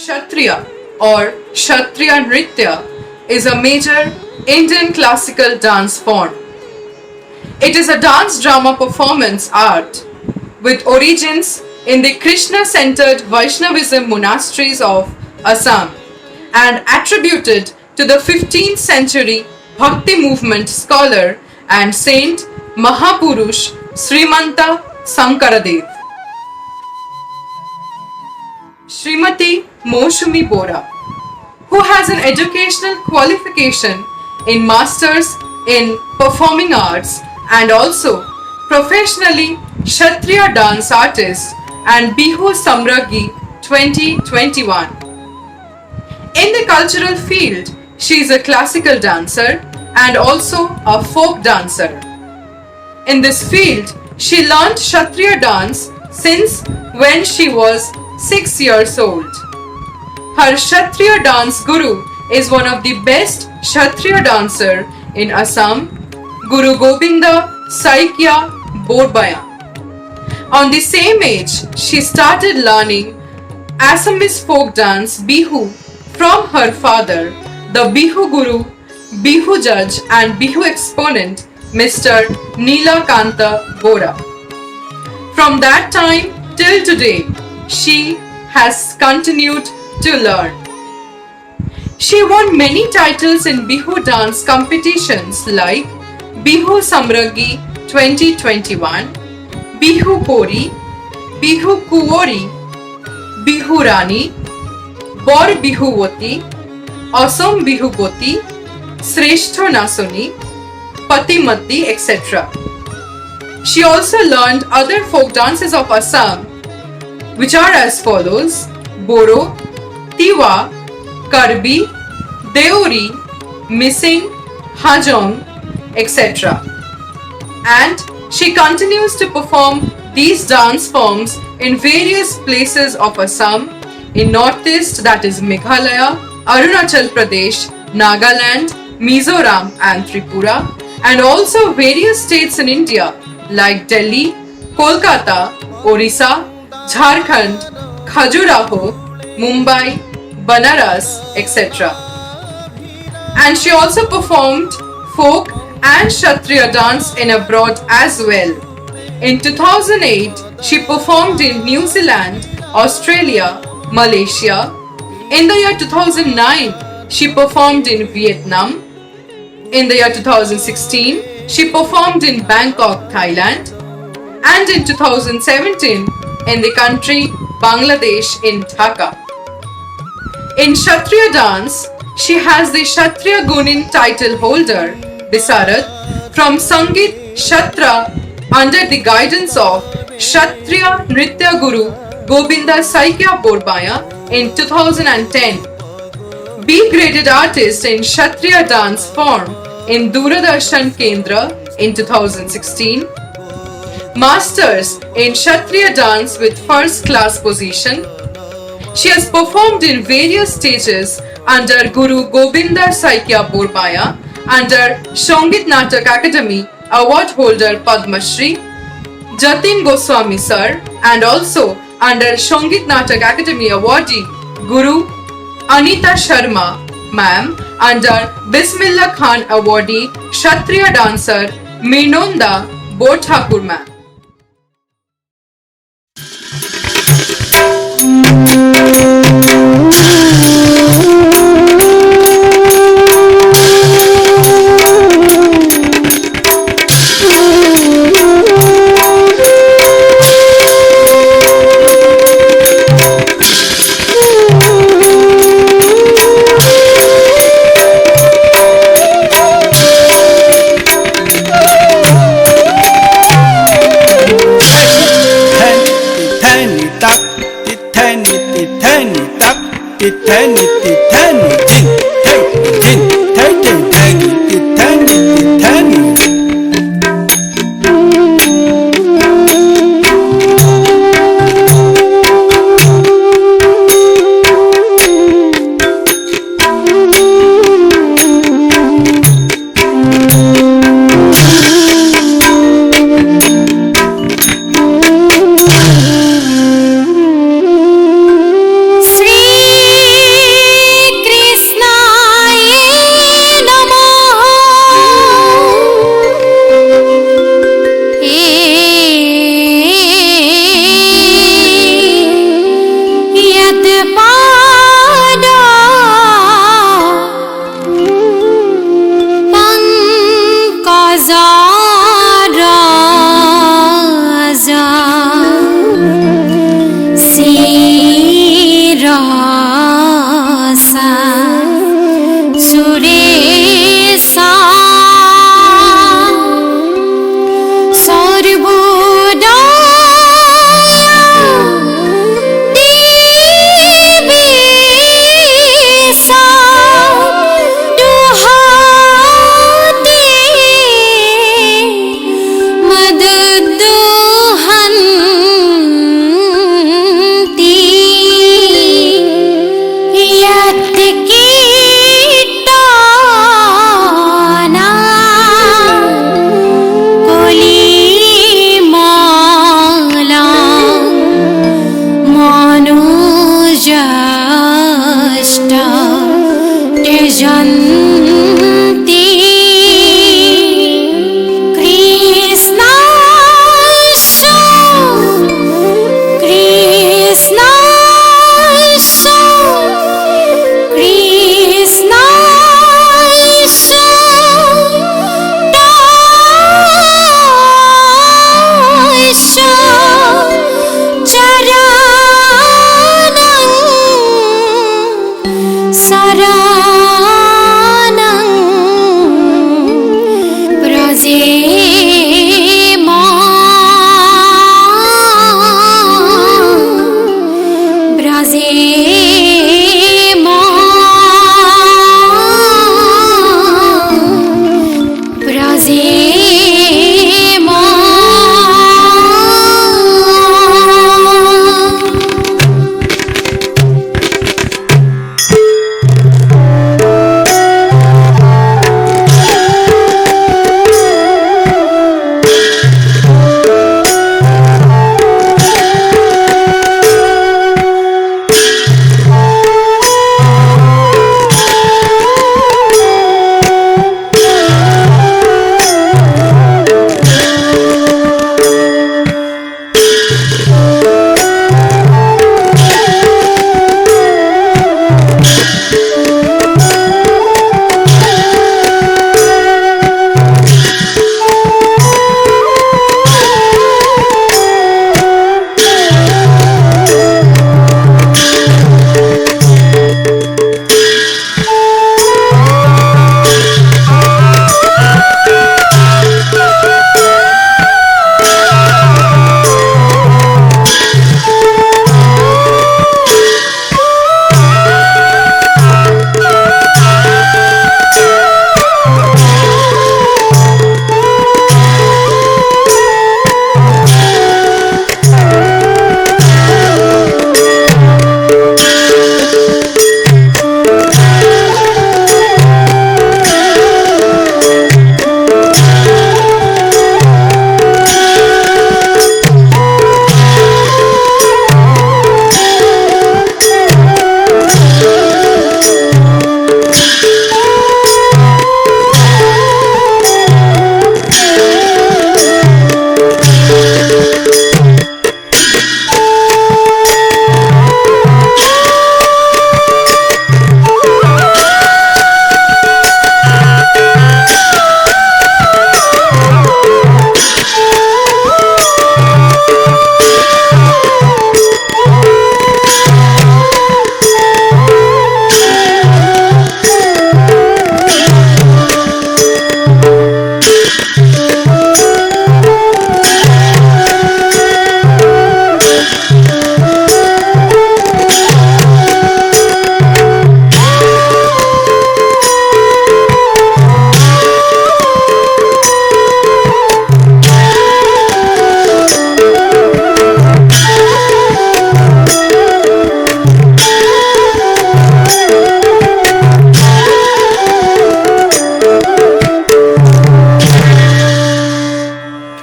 Kshatriya or Kshatriya Nritya is a major Indian classical dance form. It is a dance drama performance art with origins in the Krishna centered Vaishnavism monasteries of Assam and attributed to the 15th century Bhakti movement scholar and saint Mahapurush Srimanta Sankaradev. Srimati Moshumi Bora, who has an educational qualification in Masters in Performing Arts and also professionally Kshatriya dance artist and Bihu Samraghi 2021. In the cultural field, she is a classical dancer and also a folk dancer. In this field, she learned Kshatriya dance since when she was 6 years old. Her Kshatriya dance guru is one of the best Kshatriya dancer in Assam, Guru Gobinda Saikya Borbaya. On the same age, she started learning Assamese folk dance Bihu from her father, the Bihu Guru, Bihu judge and Bihu exponent Mr. Neelakanta Bora. From that time till today, she has continued to learn. She won many titles in Bihu dance competitions like Bihu Samraghi 2021, Bihu Pori, Bihu Kuori, Bihu Rani, Bor Bihuwati, Asam Bihupoti, Sreshto Nasoni, Patimati, etc. She also learned other folk dances of Assam, which are as follows: Boro, Tiwa, Karbi, Deori, Missing, Hajong, etc. And she continues to perform these dance forms in various places of Assam, in Northeast, that is Meghalaya, Arunachal Pradesh, Nagaland, Mizoram and Tripura, and also various states in India like Delhi, Kolkata, Orissa, Jharkhand, Khajuraho, Mumbai, Banaras, etc. And she also performed folk and Kshatriya dance in abroad as well. In 2008, she performed in New Zealand, Australia, Malaysia. In the year 2009, she performed in Vietnam. In the year 2016, she performed in Bangkok, Thailand. And in 2017, in the country Bangladesh in Dhaka. In Kshatriya dance, she has the Kshatriya Gunin title holder, Bisarad, from Sangeet Kshatra under the guidance of Kshatriya Nritya Guru Gobinda Saikya Borbaya in 2010. B-graded artist in Kshatriya dance form in Doordarshan Kendra in 2016. Masters in Kshatriya dance with first class position. She has performed in various stages under Guru Gobinda Saikya Borbaya, under Shongit Natak Academy award holder Padma Shri, Jatin Goswami sir, and also under Shongit Natak Academy awardee Guru Anita Sharma ma'am, under Bismillah Khan awardee Kshatriya dancer Mirnonda Borthakur ma'am. Sri Raja सिरासा सुरेसा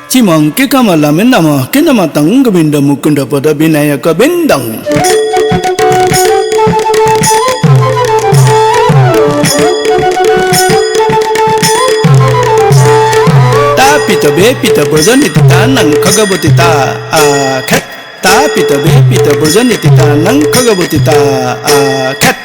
Cimang ke kamala menama ke nama tang gabinda mukunda pada binaya ka bendang. Ta pita be pita berjan itu tanang kagabuti ta kat. Ta pita be pita berjan itu tanang kagabuti ta kat.